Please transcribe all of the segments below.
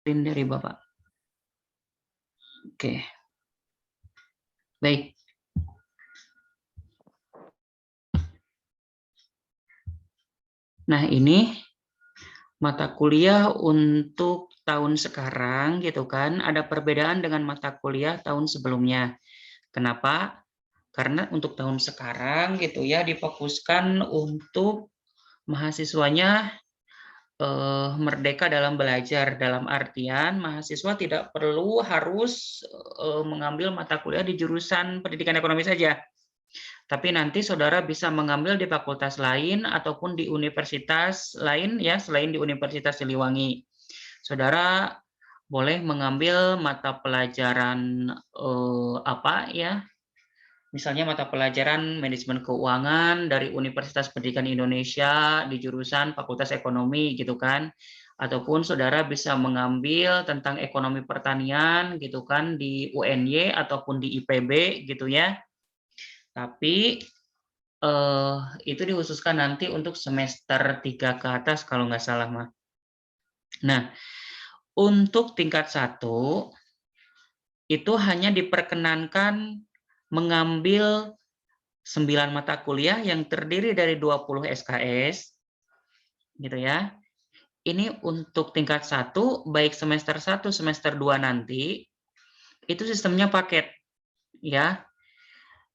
dari Bapak. Oke. Baik. Nah, ini mata kuliah untuk tahun sekarang gitu kan, ada perbedaan dengan mata kuliah tahun sebelumnya. Kenapa? Karena untuk tahun sekarang gitu ya difokuskan untuk mahasiswanya merdeka dalam belajar, dalam artian mahasiswa tidak perlu harus mengambil mata kuliah di jurusan pendidikan ekonomi saja. Tapi nanti saudara bisa mengambil di fakultas lain ataupun di universitas lain ya, selain di Universitas Siliwangi. Saudara boleh mengambil mata pelajaran apa ya? Misalnya mata pelajaran manajemen keuangan dari Universitas Pendidikan Indonesia di jurusan Fakultas Ekonomi gitu kan. Ataupun saudara bisa mengambil tentang ekonomi pertanian gitu kan di UNY ataupun di IPB gitu ya. Tapi itu dikhususkan nanti untuk semester 3 ke atas kalau nggak salah, Mah. Nah, untuk tingkat 1, itu hanya diperkenankan mengambil 9 mata kuliah yang terdiri dari 20 SKS, gitu ya. Ini untuk tingkat 1, baik semester 1, semester 2 nanti, itu sistemnya paket, ya.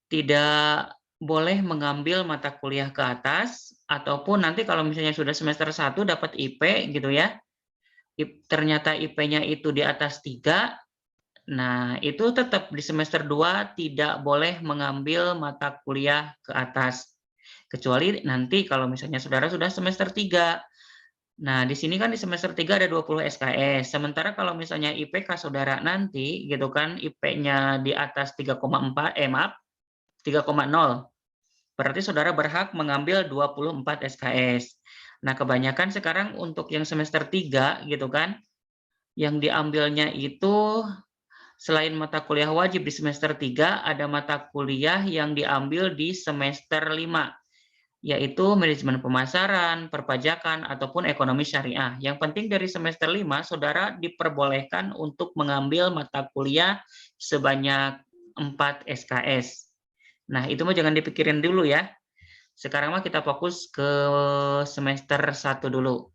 Tidak boleh mengambil mata kuliah ke atas, ataupun nanti kalau misalnya sudah semester 1 dapat IP gitu ya, ternyata IP-nya itu di atas 3, nah itu tetap di semester 2 tidak boleh mengambil mata kuliah ke atas. Kecuali nanti kalau misalnya saudara sudah semester 3. Nah, di sini kan di semester 3 ada 20 SKS. Sementara kalau misalnya IPK saudara nanti gitu kan IP-nya di atas 3,4 maaf 3,0. Berarti saudara berhak mengambil 24 SKS. Nah, kebanyakan sekarang untuk yang semester 3 gitu kan, yang diambilnya itu selain mata kuliah wajib di semester 3, ada mata kuliah yang diambil di semester 5, yaitu manajemen pemasaran, perpajakan, ataupun ekonomi syariah. Yang penting dari semester 5, saudara diperbolehkan untuk mengambil mata kuliah sebanyak 4 SKS. Nah, itu mah jangan dipikirin dulu ya. Sekarang mah kita fokus ke semester 1 dulu.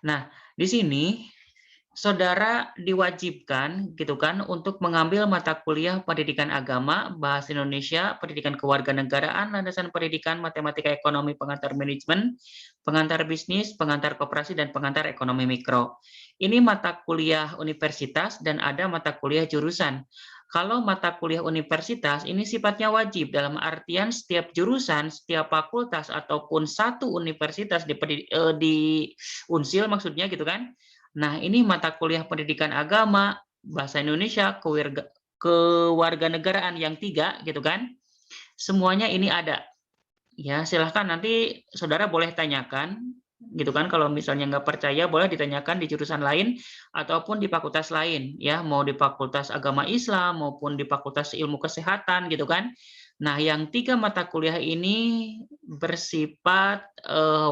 Nah, di sini saudara diwajibkan gitu kan untuk mengambil mata kuliah pendidikan agama, bahasa Indonesia, pendidikan kewarganegaraan, landasan pendidikan, matematika ekonomi, pengantar manajemen, pengantar bisnis, pengantar koperasi, dan pengantar ekonomi mikro. Ini mata kuliah universitas dan ada mata kuliah jurusan. Kalau mata kuliah universitas ini sifatnya wajib dalam artian setiap jurusan, setiap fakultas ataupun satu universitas di Unsil maksudnya gitu kan. Nah, ini mata kuliah pendidikan agama, bahasa Indonesia, kewarganegaraan yang 3 gitu kan. Semuanya ini ada. Ya, silahkan nanti saudara boleh tanyakan gitu kan, kalau misalnya nggak percaya boleh ditanyakan di jurusan lain ataupun di fakultas lain ya, mau di fakultas agama Islam maupun di fakultas ilmu kesehatan gitu kan. Nah, yang 3 mata kuliah ini bersifat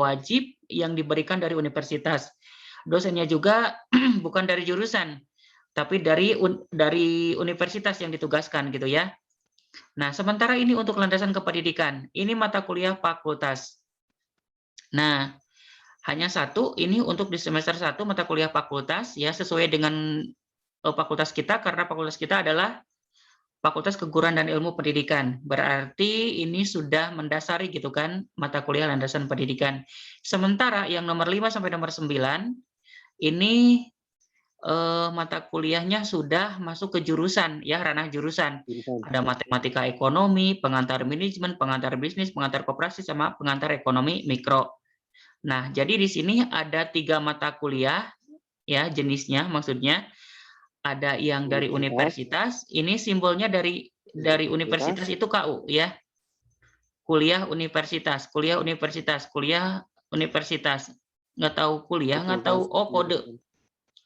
wajib yang diberikan dari universitas. Dosennya juga bukan dari jurusan, tapi dari universitas yang ditugaskan gitu ya. Nah, sementara ini untuk landasan kependidikan, ini mata kuliah fakultas. Nah, hanya satu, ini untuk di semester 1 mata kuliah fakultas, ya sesuai dengan fakultas kita, karena fakultas kita adalah Fakultas Keguruan dan Ilmu Pendidikan. Berarti ini sudah mendasari gitu kan, mata kuliah landasan pendidikan. Sementara yang nomor 5 sampai nomor 9, ini mata kuliahnya sudah masuk ke jurusan ya, ranah jurusan. Ada matematika ekonomi, pengantar manajemen, pengantar bisnis, pengantar koperasi, sama pengantar ekonomi mikro. Nah, jadi di sini ada 3 mata kuliah ya, jenisnya maksudnya ada yang dari universitas, ini simbolnya dari universitas itu KU ya. Kuliah universitas, kuliah universitas, kuliah universitas. Nggak tahu kuliah, nggak tahu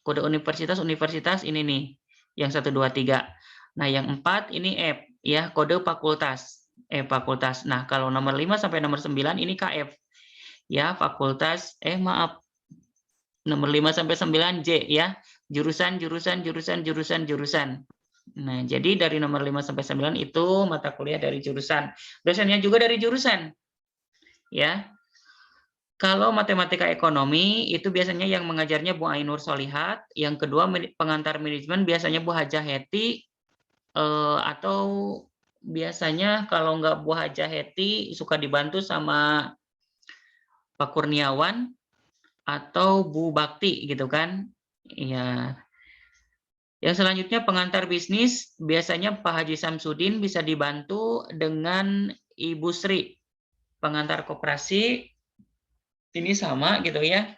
kode universitas ini nih, yang 1, 2, 3. Nah, yang 4 ini F, ya, kode fakultas. Fakultas. Nah, kalau nomor 5 sampai nomor 9 ini KF. Ya, fakultas, maaf, nomor 5 sampai 9 J, ya, Jurusan. Nah, jadi dari nomor 5 sampai 9 itu mata kuliah dari jurusan. Dosennya juga dari jurusan. Ya. Kalau matematika ekonomi itu biasanya yang mengajarnya Bu Ainur Solihat, yang kedua pengantar manajemen biasanya Bu Hajah Heti, atau biasanya kalau nggak Bu Hajah Heti suka dibantu sama Pak Kurniawan atau Bu Bakti gitu kan. Ya. Yang selanjutnya pengantar bisnis, biasanya Pak Haji Samsudin bisa dibantu dengan Ibu Sri. Pengantar koperasi ini sama gitu ya.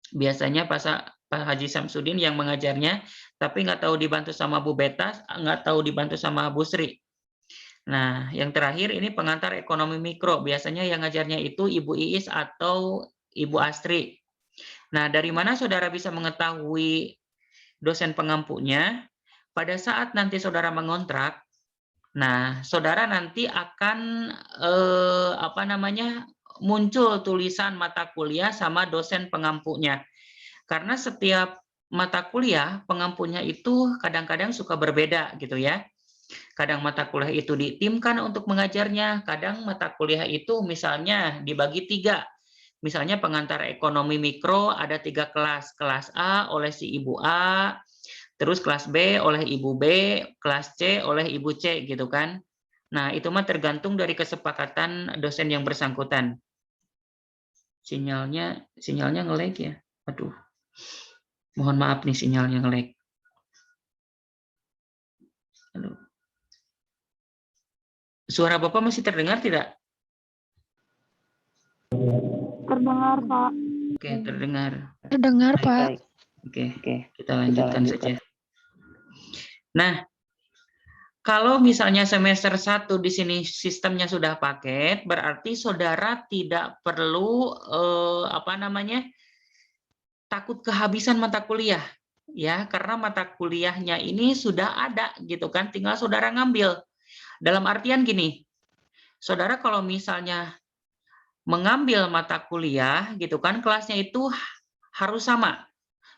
Biasanya Pak Haji Samsudin yang mengajarnya, tapi nggak tahu dibantu sama Bu Betas, nggak tahu dibantu sama Bu Sri. Nah, yang terakhir ini pengantar ekonomi mikro. Biasanya yang ngajarnya itu Ibu Iis atau Ibu Astri. Nah, dari mana saudara bisa mengetahui dosen pengampunya? Pada saat nanti saudara mengontrak, nah, saudara nanti akan muncul tulisan mata kuliah sama dosen pengampunya. Karena setiap mata kuliah pengampunya itu kadang-kadang suka berbeda gitu ya. Kadang mata kuliah itu ditimkan untuk mengajarnya, kadang mata kuliah itu misalnya dibagi 3. Misalnya pengantar ekonomi mikro ada 3 kelas. Kelas A oleh si Ibu A, terus kelas B oleh Ibu B, kelas C oleh Ibu C gitu kan. Nah, itu mah tergantung dari kesepakatan dosen yang bersangkutan. Sinyalnya nge-lag ya. Aduh. Mohon maaf nih sinyalnya nge-lag. Aduh. Suara Bapak masih terdengar tidak? Terdengar, Pak. Oke, terdengar. Terdengar, Pak. Oke, kita lanjutkan saja. Nah, kalau misalnya semester 1 di sini sistemnya sudah paket, berarti saudara tidak perlu takut kehabisan mata kuliah. Ya, karena mata kuliahnya ini sudah ada gitu kan, tinggal saudara ngambil. Dalam artian gini, saudara kalau misalnya mengambil mata kuliah gitu kan, kelasnya itu harus sama.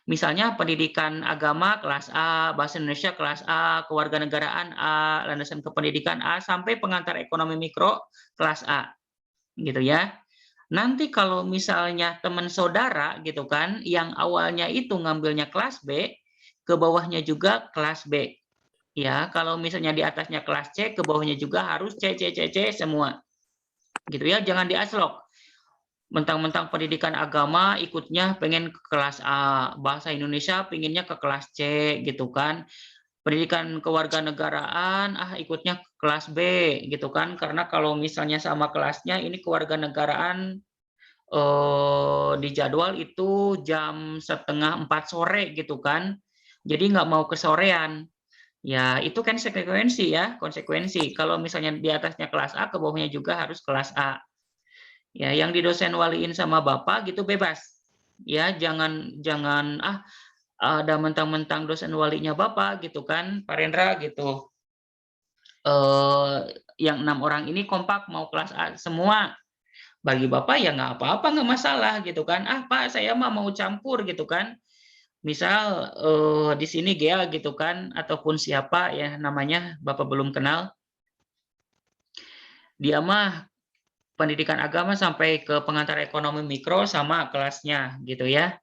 Misalnya pendidikan agama kelas A, bahasa Indonesia kelas A, kewarganegaraan A, landasan kependidikan A, sampai pengantar ekonomi mikro kelas A. Gitu ya. Nanti kalau misalnya teman saudara gitu kan, yang awalnya itu ngambilnya kelas B, ke bawahnya juga kelas B. Ya, kalau misalnya di atasnya kelas C, ke bawahnya juga harus C semua. Gitu ya, jangan diaslok. Mentang-mentang pendidikan agama ikutnya pengen ke kelas A, bahasa Indonesia pengennya ke kelas C gitu kan. Pendidikan kewarganegaraan ikutnya ke kelas B gitu kan, karena kalau misalnya sama kelasnya ini kewarganegaraan di jadwal itu jam 3:30 sore gitu kan. Jadi nggak mau kesorean. Ya, itu kan konsekuensi. Kalau misalnya di atasnya kelas A, ke bawahnya juga harus kelas A. Ya, yang didosen waliin sama Bapak gitu bebas. Ya, jangan ada mentang-mentang dosen walinya Bapak gitu kan, Pak Rendra gitu. Yang 6 orang ini kompak mau kelas A semua. Bagi Bapak ya nggak apa-apa, nggak masalah gitu kan. Pak, saya mah mau campur gitu kan. Misal di sini Gea gitu kan, ataupun siapa ya namanya Bapak belum kenal. Dia mah pendidikan agama sampai ke pengantar ekonomi mikro sama kelasnya gitu ya.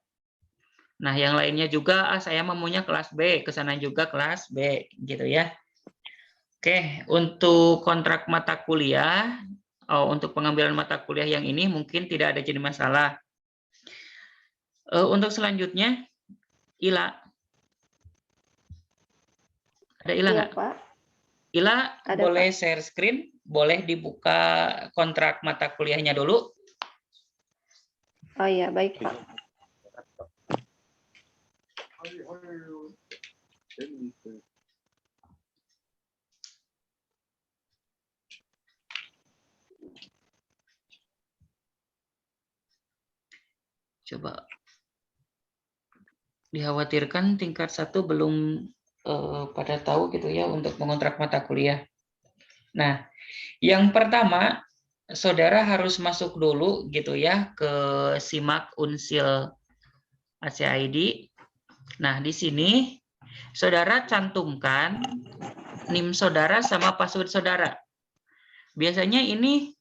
Nah, yang lainnya juga saya maunya kelas B, ke sana juga kelas B gitu ya. Oke, untuk kontrak mata kuliah, untuk pengambilan mata kuliah yang ini mungkin tidak ada jadi masalah. Untuk selanjutnya, Ila. Ada Ila nggak? Pak. Ila, Ada, boleh Pak. share screen? Boleh dibuka kontrak mata kuliahnya dulu? Oh iya, baik, Pak. Coba. Dikhawatirkan tingkat 1 belum pada tahu gitu ya untuk mengontrak mata kuliah. Nah, yang pertama, saudara harus masuk dulu gitu ya ke SIMAK Unsil ACID. Nah, di sini saudara cantumkan NIM saudara sama password saudara. Biasanya ini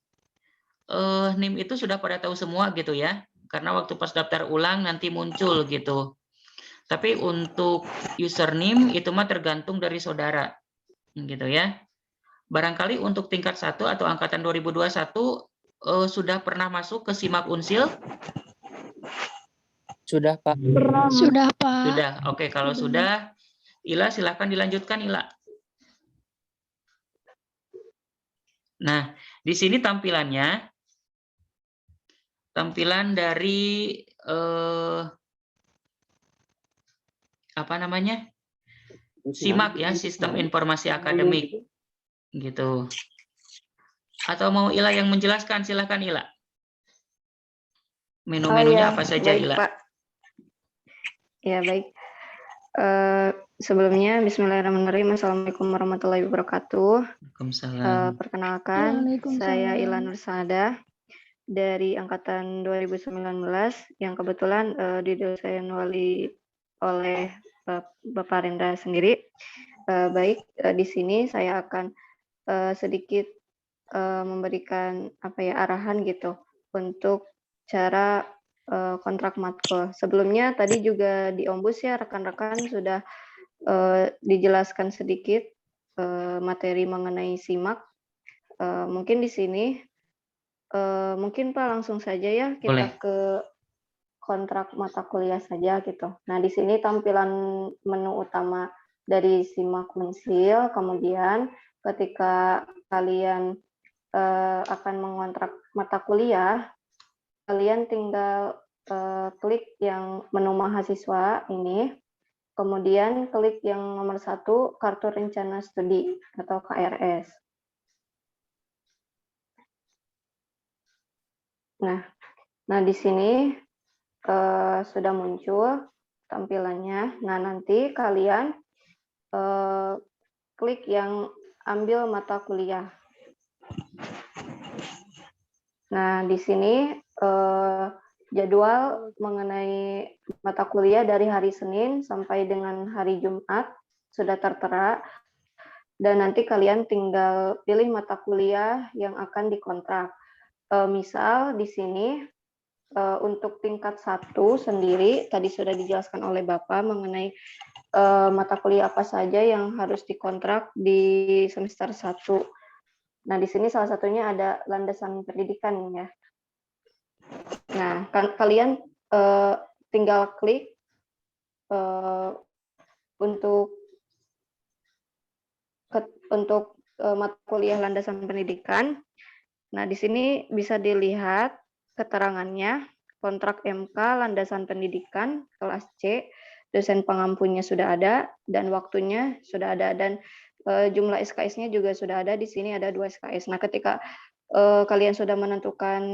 NIM itu sudah pada tahu semua gitu ya, karena waktu pas daftar ulang nanti muncul gitu. Tapi untuk username itu mah tergantung dari saudara, gitu ya. Barangkali untuk tingkat 1 atau angkatan 2021 sudah pernah masuk ke SIMAK Unsil? Sudah, Pak. Sudah, Pak. Sudah. Oke, kalau sudah, Ila silahkan dilanjutkan, Ila. Nah, di sini tampilannya, tampilan dari apa namanya? SIMAK ya, Sistem Informasi Akademik, gitu. Atau mau Ila yang menjelaskan, silahkan Ila. Menu-menunya apa saja, baik, Ila? Pak. Ya, baik. Sebelumnya, Bismillahirrahmanirrahim. Assalamualaikum warahmatullahi wabarakatuh. Waalaikumsalam. Perkenalkan, saya Ila Nursada dari Angkatan 2019 yang kebetulan didosen wali oleh Bapak Rendra sendiri. Baik, di sini saya akan sedikit memberikan arahan gitu untuk cara kontrak matkul. Sebelumnya tadi juga di Ombus ya rekan-rekan sudah dijelaskan sedikit materi mengenai SIMAK. Mungkin di sini mungkin Pak langsung saja ya kita Boleh. ke kontrak mata kuliah saja gitu. Nah, di sini tampilan menu utama dari SIMAK Unsil, kemudian ketika kalian akan mengontrak mata kuliah, kalian tinggal klik yang menu mahasiswa ini, kemudian klik yang nomor 1, Kartu Rencana Studi atau KRS. Nah di sini sudah muncul tampilannya. Nah, nanti kalian klik yang ambil mata kuliah. Nah, di sini jadwal mengenai mata kuliah dari hari Senin sampai dengan hari Jumat sudah tertera. Dan nanti kalian tinggal pilih mata kuliah yang akan dikontrak. Misal di sini untuk tingkat 1 sendiri, tadi sudah dijelaskan oleh Bapak mengenai mata kuliah apa saja yang harus dikontrak di semester 1. Nah, di sini salah satunya ada landasan pendidikan ya. Nah, kalian tinggal klik untuk mata kuliah landasan pendidikan. Nah, di sini bisa dilihat keterangannya, kontrak MK landasan pendidikan kelas C, dosen pengampunya sudah ada, dan waktunya sudah ada, dan jumlah SKS-nya juga sudah ada. Di sini ada 2 SKS. Nah, ketika kalian sudah menentukan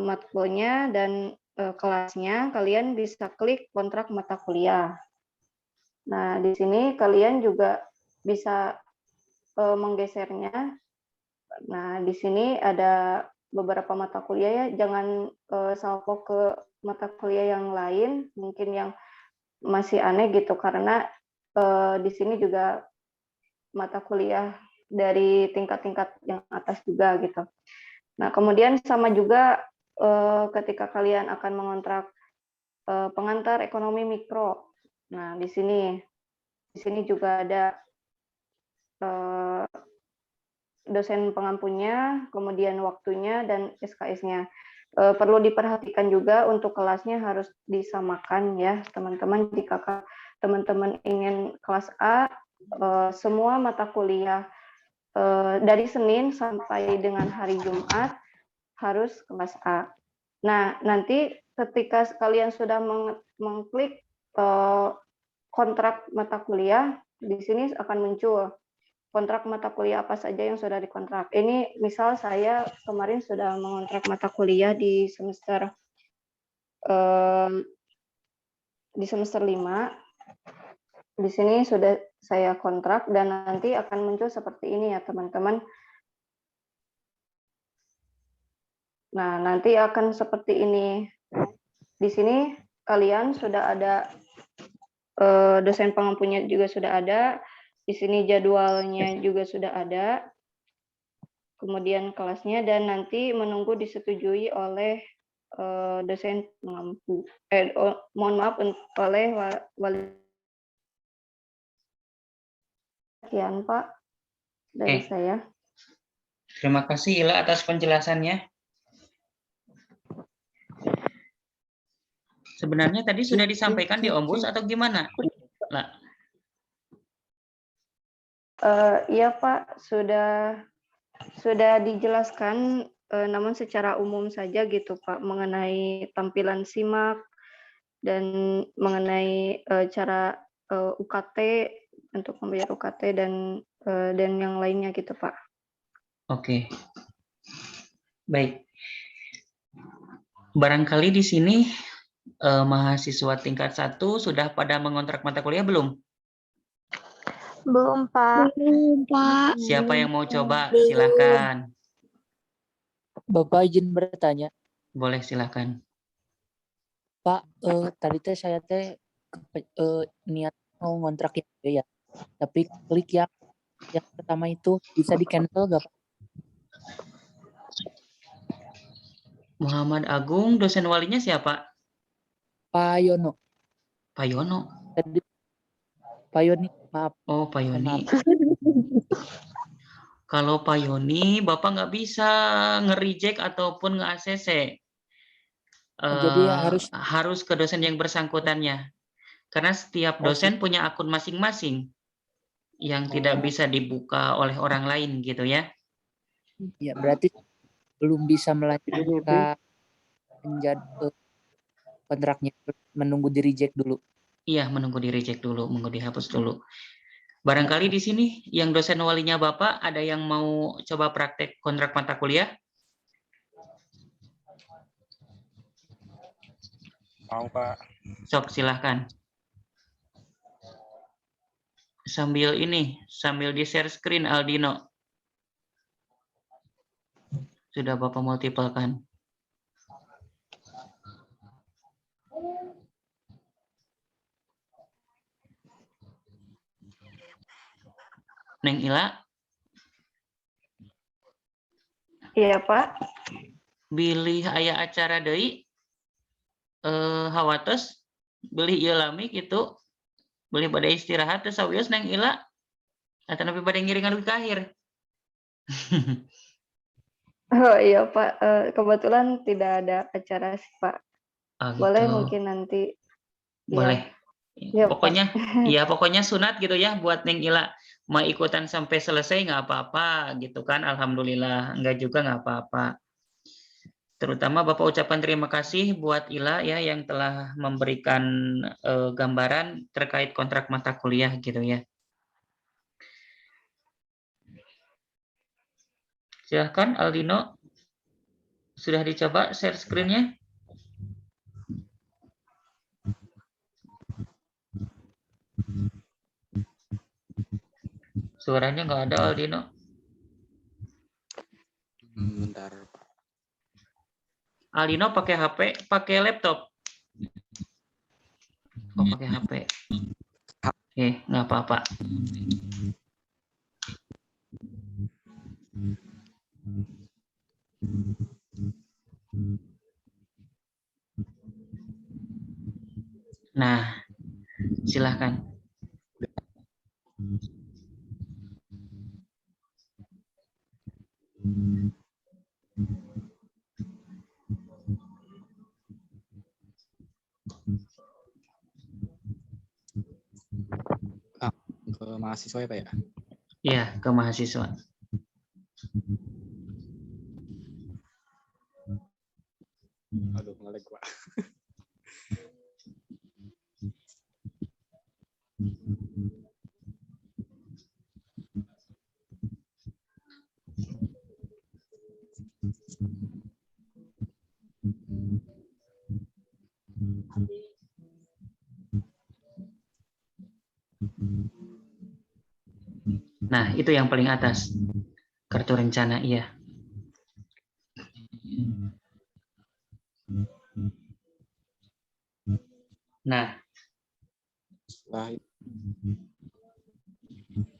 matkulnya dan kelasnya, kalian bisa klik kontrak mata kuliah. Nah, di sini kalian juga bisa menggesernya. Nah, di sini ada beberapa mata kuliah ya, jangan salvo ke mata kuliah yang lain, mungkin yang masih aneh gitu, karena di sini juga mata kuliah dari tingkat-tingkat yang atas juga gitu. Nah, kemudian sama juga ketika kalian akan mengontrak pengantar ekonomi mikro. Nah, di sini juga ada dosen pengampunya, kemudian waktunya, dan SKS-nya. Perlu diperhatikan juga untuk kelasnya harus disamakan ya, teman-teman. Jika teman-teman ingin kelas A, semua mata kuliah dari Senin sampai dengan hari Jumat harus kelas A. Nah, nanti ketika kalian sudah mengklik kontrak mata kuliah, di sini akan muncul kontrak mata kuliah apa saja yang sudah dikontrak. Ini misal saya kemarin sudah mengontrak mata kuliah di semester 5. Di sini sudah saya kontrak dan nanti akan muncul seperti ini ya teman-teman. Nah, nanti akan seperti ini. Di sini kalian sudah ada dosen pengampunya juga sudah ada. Di sini jadwalnya juga sudah ada. Kemudian kelasnya dan nanti menunggu disetujui oleh dosen pengampu. Mohon maaf oleh wali. Sekian Pak dari saya. Terima kasih Ila atas penjelasannya. Sebenarnya tadi sudah disampaikan di Ombus atau gimana? Lah. Iya Pak, sudah dijelaskan, namun secara umum saja gitu Pak, mengenai tampilan SIMAK dan mengenai cara UKT untuk membayar UKT dan yang lainnya gitu Pak. Oke. Baik. Barangkali di sini mahasiswa tingkat 1 sudah pada mengontrak mata kuliah belum? Belum, Pak. Belum, Pak. Siapa yang mau coba? Silakan. Bapak izin bertanya. Boleh, silakan. Pak, tadi teh saya niat mau ngontrak ya. Tapi klik yang pertama itu bisa di cancel nggak Pak? Muhammad Agung, dosen walinya siapa? Pak Yono. Pak Yono. Tadi Pak Yoni, maaf. Oh, Pak Yoni. Maaf. Kalau Pak Yoni, Bapak nggak bisa nge-reject ataupun nge-ACC. Jadi harus ke dosen yang bersangkutannya. Karena setiap dosen punya akun masing-masing yang tidak bisa dibuka oleh orang lain gitu ya. Ya, berarti belum bisa melanjutkan menjadi kontraknya, menunggu di reject dulu. Iya, menunggu di reject dulu, menunggu dihapus dulu. Barangkali di sini yang dosen walinya Bapak ada yang mau coba praktek kontrak mata kuliah? Mau, Pak. Sok, silahkan. Sambil di-share screen Aldino. Sudah Bapak multiple kan? Neng Ila? Iya Pak. Bilih aya acara deui hawatos beli ieu lami gitu. Beli pada istirahat terus sawios Neng Ila. Atau nabi pada ngiringan ke akhir. Oh iya Pak, kebetulan tidak ada acara sih Pak. Oh, gitu. Boleh mungkin nanti. Boleh. Ya, Pokoknya Pak. ya pokoknya sunat gitu ya buat Neng Ila. Mau ikutan sampai selesai nggak apa-apa gitu kan. Alhamdulillah. Enggak juga nggak apa-apa. Terutama Bapak ucapkan terima kasih buat Ila ya yang telah memberikan gambaran terkait kontrak mata kuliah gitu ya. Silahkan Aldino. Sudah dicoba share screen-nya? Suaranya nggak ada Aldino. Bentar. Aldino pakai HP, pakai laptop. Oh, pakai HP. Oke, nggak apa-apa. Nah, silahkan. Ke mahasiswa ya Pak ya? Iya, ke mahasiswa. Aduh, ngelag Pak. Nah, itu yang paling atas. Kartu rencana, iya. Nah,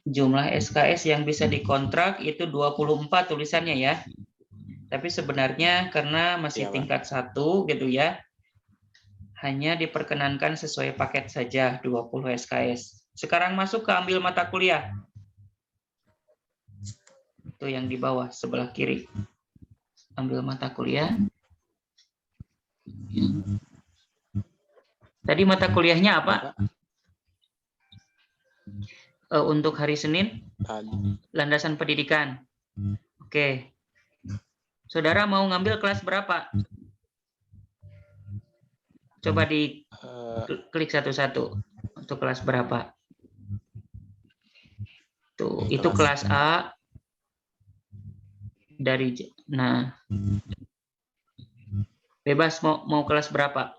Jumlah SKS yang bisa dikontrak itu 24 tulisannya ya. Tapi sebenarnya karena masih Iya, Pak. tingkat 1 gitu ya, hanya diperkenankan sesuai paket saja 20 SKS. Sekarang masuk ke ambil mata kuliah. Itu yang di bawah sebelah kiri. Ambil mata kuliah. Tadi mata kuliahnya apa? Pak. Untuk hari Senin, Tadi. landasan pendidikan. Oke. Saudara mau ngambil kelas berapa? Coba diklik satu-satu. Untuk kelas berapa? Tuh, itu kelas A. Nah, bebas mau kelas berapa?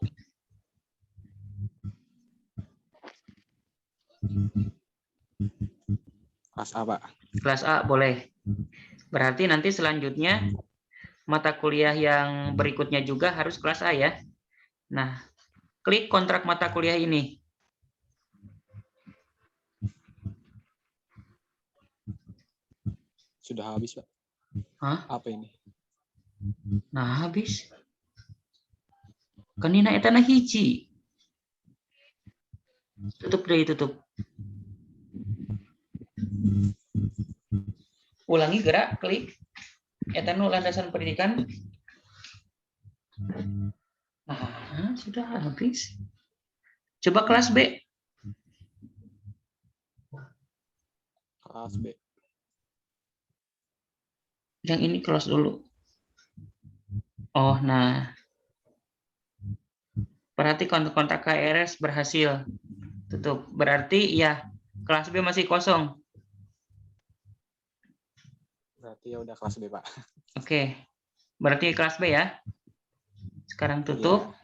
Kelas A, Pak. Kelas A boleh. Berarti nanti selanjutnya mata kuliah yang berikutnya juga harus kelas A ya. Nah, klik kontrak mata kuliah ini. Sudah habis, Pak. Hah? Apa ini? Nah, habis. Kanina etana hiji. Tutup deh, tutup. Ulangi gerak, klik. Etanu landasan pendidikan. Nah, sudah habis. Coba kelas B. Kelas B. Yang ini close dulu. Oh, nah. Berarti kontak KRS berhasil. Tutup. Berarti ya, kelas B masih kosong. Berarti ya udah kelas B, Pak. Oke. Berarti kelas B ya. Sekarang tutup.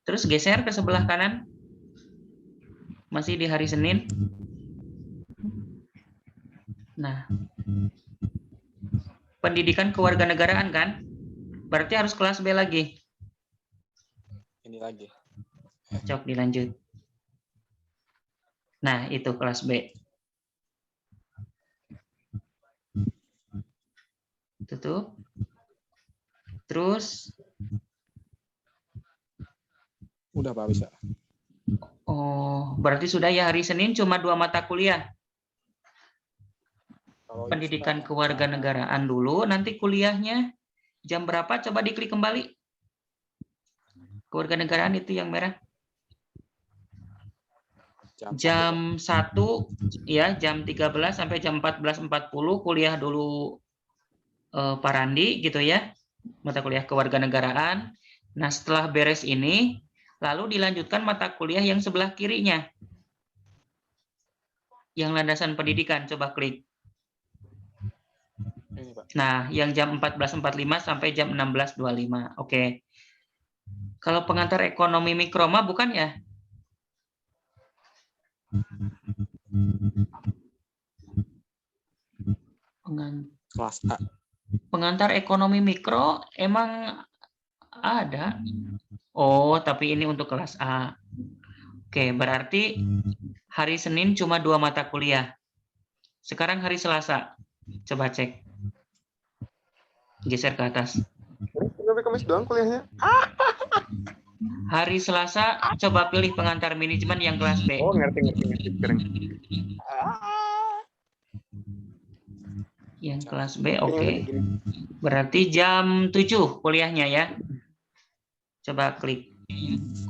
Terus geser ke sebelah kanan. Masih di hari Senin. Nah. Pendidikan kewarganegaraan kan? Berarti harus kelas B lagi. Ini lagi. Cok dilanjut. Nah, itu kelas B. Tutup. Terus. Udah, Pak, bisa. Oh, berarti sudah ya hari Senin cuma 2 mata kuliah. Kalau Pendidikan Islam, kewarganegaraan dulu, nanti kuliahnya jam berapa? Coba diklik kembali. Kewarganegaraan itu yang merah. Jam 1 ya, jam 13 sampai jam 14.40 kuliah dulu Pak Randi gitu ya. Mata kuliah kewarganegaraan. Nah, setelah beres ini lalu dilanjutkan mata kuliah yang sebelah kirinya. Yang landasan pendidikan, coba klik. Ini, Pak. Nah, yang jam 14.45 sampai jam 16.25. Oke. Kalau pengantar ekonomi mikro mah bukan ya? Kelas A. Pengantar ekonomi mikro emang ada. Oh, tapi ini untuk kelas A. Oke, berarti hari Senin cuma 2 mata kuliah. Sekarang hari Selasa. Coba cek. Geser ke atas. Sampai Kamis doang kuliahnya. Hari Selasa, coba pilih pengantar manajemen yang kelas B. Oh, ngerti sekarang. Yang kelas B, oke. Berarti jam 7 kuliahnya ya. Coba klik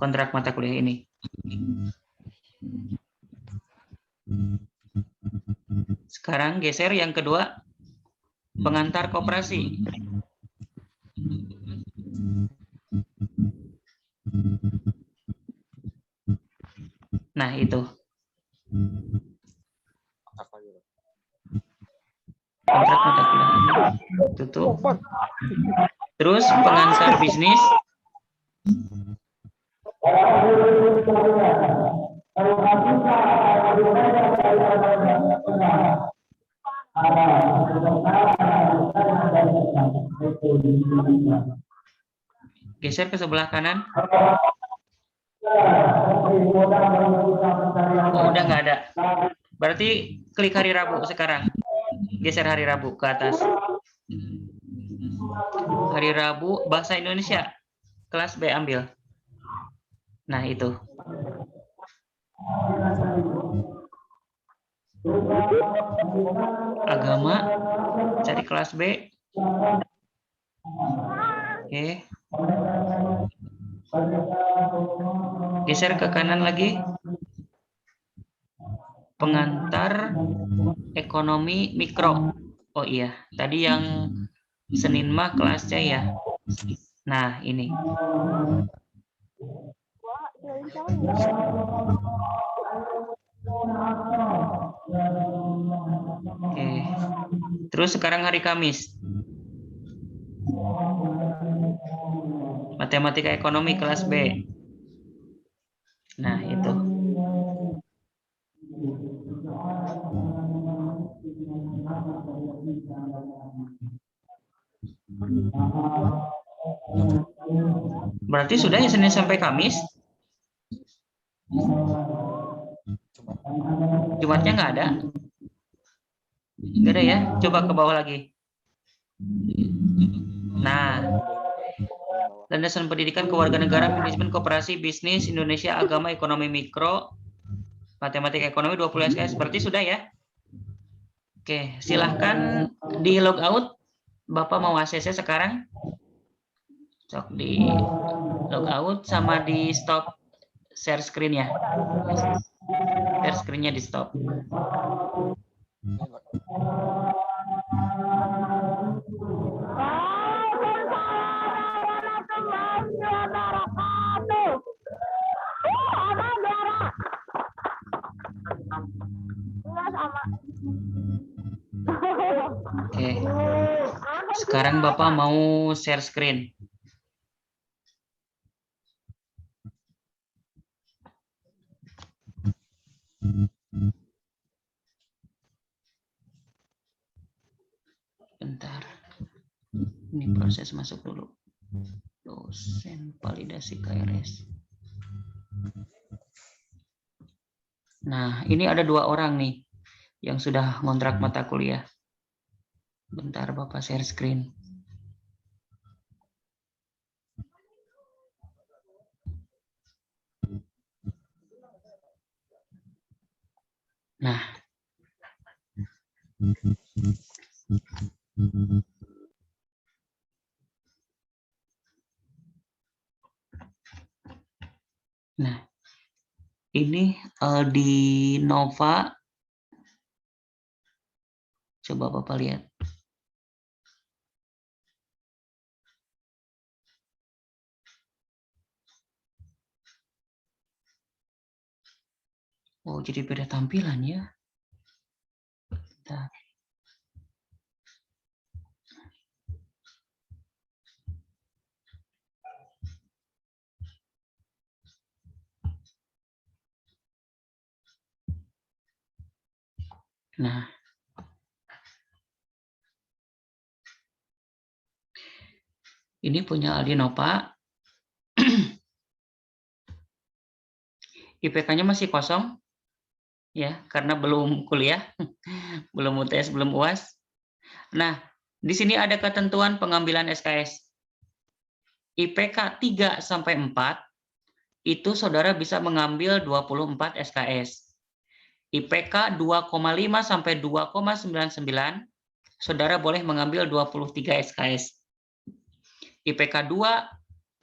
kontrak mata kuliah ini. Sekarang geser yang kedua, pengantar koperasi. Nah, itu. Kontrak mata kuliah ini. Tutup. Terus pengantar bisnis. Geser ke sebelah kanan. Oh, udah nggak ada. Berarti klik hari Rabu sekarang. Geser hari Rabu ke atas. Hari Rabu bahasa Indonesia. Kelas B ambil. Nah, itu. Agama, cari kelas B. Oke. Geser ke kanan lagi. Pengantar ekonomi mikro. Oh iya, tadi yang Senin mah kelas C ya. Nah, ini. Oke. Terus sekarang hari Kamis. Matematika ekonomi kelas B. Nah, itu. Berarti sudah ya Senin sampai Kamis? Jumatnya nggak ada? Nggak ada ya? Coba ke bawah lagi. Nah, landasan pendidikan kewarganegaraan, manajemen koperasi, bisnis, Indonesia, agama, ekonomi mikro, matematika ekonomi 20 SKS. Berarti sudah ya? Oke, silahkan di log out. Bapak mau ACC sekarang? Sok di log out sama di stop share screen ya. Share screen-nya di stop. Oke. Sekarang Bapak mau share screen. Bentar. Ini proses masuk dulu. Dosen validasi KRS. Nah, ini ada 2 orang nih yang sudah ngontrak mata kuliah. Bentar Bapak share screen. Nah. Nah, ini di Nova. Coba Bapak lihat. Oh, jadi beda tampilan ya. Bentar. Nah, ini punya Aldinova. IPK-nya masih kosong, ya, karena belum kuliah, belum UTS, belum UAS. Nah, di sini ada ketentuan pengambilan SKS. IPK 3 sampai 4 itu saudara bisa mengambil 24 SKS. IPK 2,5 sampai 2,99 saudara boleh mengambil 23 SKS. IPK 2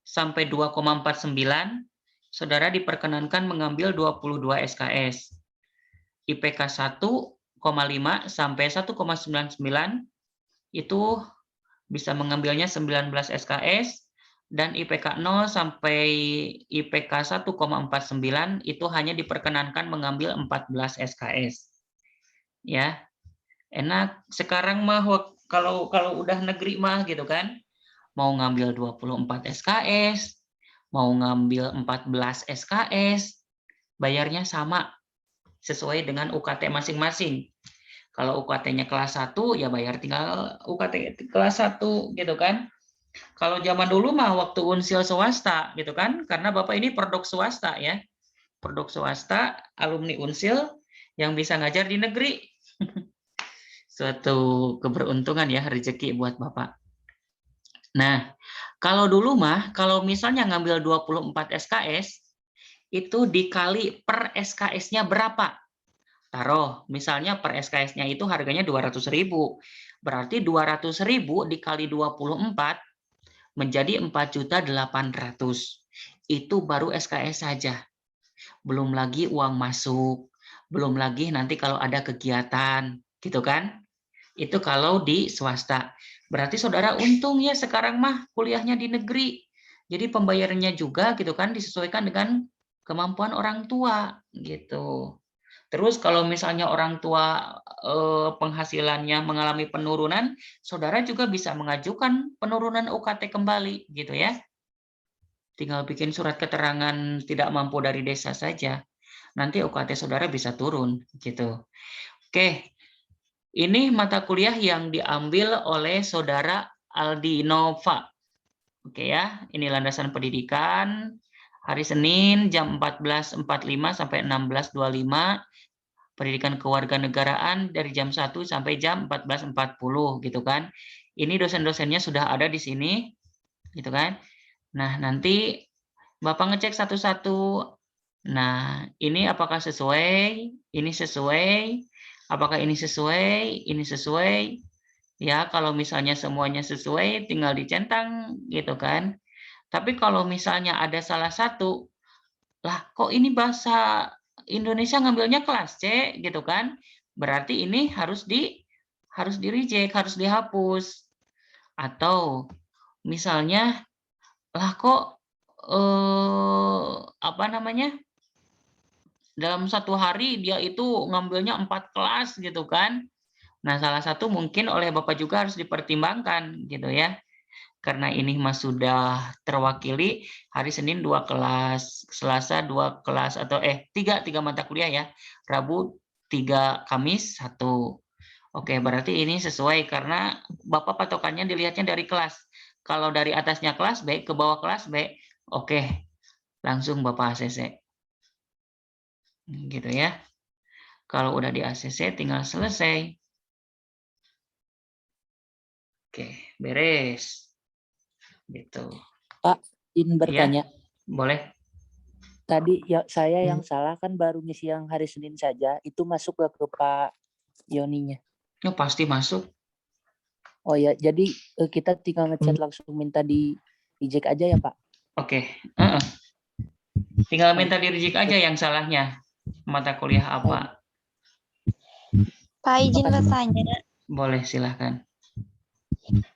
sampai 2,49 saudara diperkenankan mengambil 22 SKS. IPK 1,5 sampai 1,99 itu bisa mengambilnya 19 SKS, dan IPK 0 sampai IPK 1,49 itu hanya diperkenankan mengambil 14 SKS. Ya. Enak sekarang mah kalau udah negeri mah gitu kan. Mau ngambil 24 SKS, mau ngambil 14 SKS, bayarnya sama sesuai dengan UKT masing-masing. Kalau UKT-nya kelas 1 ya bayar tinggal UKT kelas 1 gitu kan. Kalau zaman dulu mah waktu unsil swasta gitu kan, karena Bapak ini produk swasta ya. Produk swasta, alumni unsil yang bisa ngajar di negeri. Suatu keberuntungan ya, rezeki buat Bapak. Nah, kalau dulu mah, kalau misalnya ngambil 24 SKS, itu dikali per SKS-nya berapa? Taruh, misalnya per SKS-nya itu harganya 200.000. Berarti 200.000 dikali 24 menjadi 4.800.000. Itu baru SKS saja. Belum lagi uang masuk, belum lagi nanti kalau ada kegiatan, gitu kan? Itu kalau di swasta. Berarti saudara untung ya sekarang mah kuliahnya di negeri. Jadi pembayarannya juga gitu kan disesuaikan dengan kemampuan orang tua gitu. Terus kalau misalnya orang tua penghasilannya mengalami penurunan, saudara juga bisa mengajukan penurunan UKT kembali gitu ya. Tinggal bikin surat keterangan tidak mampu dari desa saja. Nanti UKT saudara bisa turun gitu. Oke, ini mata kuliah yang diambil oleh saudara Aldi Nova. Oke ya, ini landasan pendidikan. Hari Senin jam 14.45 sampai 16.25. Pendidikan kewarganegaraan dari jam 1 sampai jam 14.40 gitu kan. Ini dosen-dosennya sudah ada di sini gitu kan. Nah, nanti Bapak ngecek satu-satu. Nah, ini apakah sesuai? Ini sesuai? Apakah ini sesuai? Ini sesuai? Ya, kalau misalnya semuanya sesuai, tinggal dicentang gitu kan. Tapi kalau misalnya ada salah satu, lah kok ini bahasa Indonesia ngambilnya kelas C gitu kan? Berarti ini harus di reject, harus dihapus. Atau misalnya lah kok apa namanya? Dalam satu hari dia itu ngambilnya 4 kelas gitu kan. Nah, salah satu mungkin oleh Bapak juga harus dipertimbangkan gitu ya. Karena ini mas sudah terwakili hari Senin 2 kelas, Selasa 2 kelas atau 3 mata kuliah ya. Rabu 3, Kamis 1. Oke, berarti ini sesuai karena Bapak patokannya dilihatnya dari kelas. Kalau dari atasnya kelas B ke bawah kelas B, oke, langsung Bapak ACC. Gitu ya. Kalau udah di ACC tinggal selesai. Oke, beres. Gitu. Pak, izin bertanya. Boleh. Tadi ya saya yang salah kan baru ngisi yang hari Senin saja. Itu masuk ke Pak Yoninya. Ya, pasti masuk. Oh ya, jadi kita tinggal ngechat langsung minta di reject aja ya Pak? Oke. Tinggal minta di reject aja yang salahnya. Mata kuliah apa? Pak, izin bertanya. Boleh, silahkan.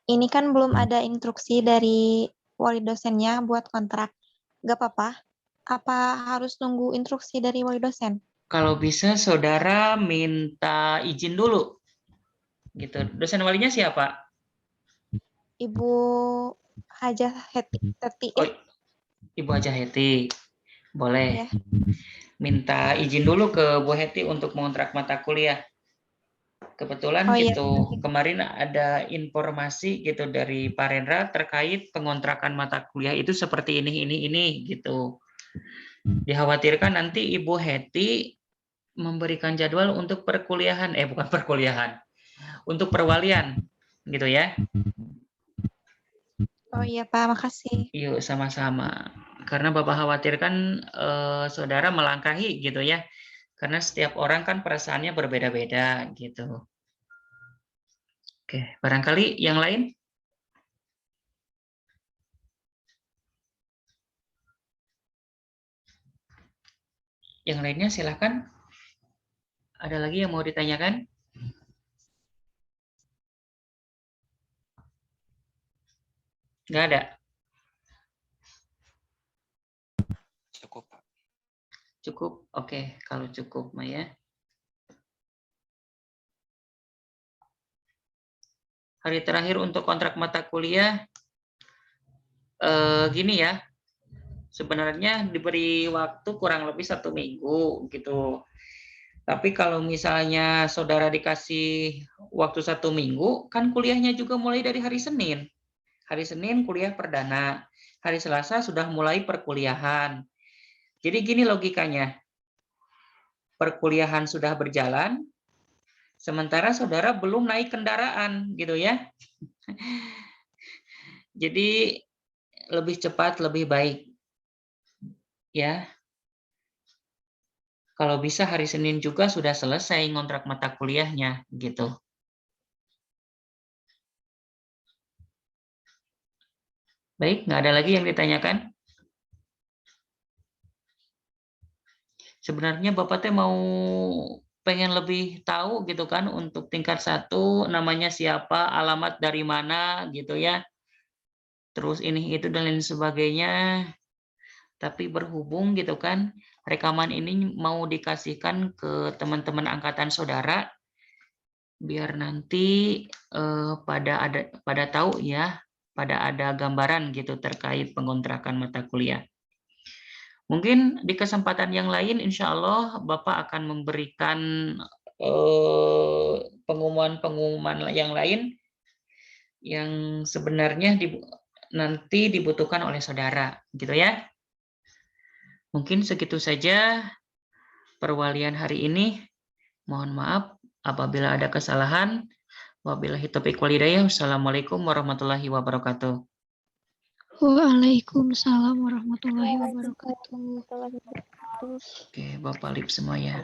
Ini kan belum ada instruksi dari wali dosennya buat kontrak. Gak apa-apa? Apa harus nunggu instruksi dari wali dosen? Kalau bisa saudara minta izin dulu. Gitu. Dosen walinya siapa? Ibu Hajah Heti. Oh, Ibu Hajah Heti. Boleh. Ya. Minta izin dulu ke Bu Heti untuk mengontrak mata kuliah. Kebetulan gitu, kemarin ada informasi gitu dari Pak Rendra terkait pengontrakan mata kuliah itu seperti ini gitu. Dikhawatirkan nanti Ibu Heti memberikan jadwal untuk perkuliahan, bukan perkuliahan, untuk perwalian, gitu ya. Oh iya Pak, makasih. Yuk sama-sama. Karena Bapak khawatirkan saudara melangkahi gitu ya. Karena setiap orang kan perasaannya berbeda-beda gitu. Oke, barangkali yang lain? Yang lainnya silakan. Ada lagi yang mau ditanyakan? Nggak ada? Cukup, Pak. Cukup? Oke, kalau cukup Maya. Hari terakhir untuk kontrak mata kuliah, gini ya, sebenarnya diberi waktu kurang lebih 1 minggu gitu. Tapi kalau misalnya saudara dikasih waktu 1 minggu, kan kuliahnya juga mulai dari hari Senin. Hari Senin kuliah perdana, hari Selasa sudah mulai perkuliahan. Jadi gini logikanya, perkuliahan sudah berjalan, sementara saudara belum naik kendaraan, gitu ya. Jadi lebih cepat, lebih baik. Ya. Kalau bisa hari Senin juga sudah selesai ngontrak mata kuliahnya, gitu. Baik, nggak ada lagi yang ditanyakan? Sebenarnya Bapak teh mau pengen lebih tahu gitu kan untuk tingkat 1 namanya siapa, alamat dari mana gitu ya. Terus ini itu dan lain sebagainya. Tapi berhubung gitu kan rekaman ini mau dikasihkan ke teman-teman angkatan saudara biar nanti pada tahu ya, pada ada gambaran gitu terkait pengontrakan mata kuliah. Mungkin di kesempatan yang lain insya Allah Bapak akan memberikan pengumuman-pengumuman yang lain yang sebenarnya nanti dibutuhkan oleh saudara, gitu ya. Mungkin segitu saja perwalian hari ini. Mohon maaf apabila ada kesalahan. Wabillahi taufiq wal hidayah. Wassalamualaikum warahmatullahi wabarakatuh. Waalaikumsalam warahmatullahi wabarakatuh. Oke, Bapak Lip semua ya.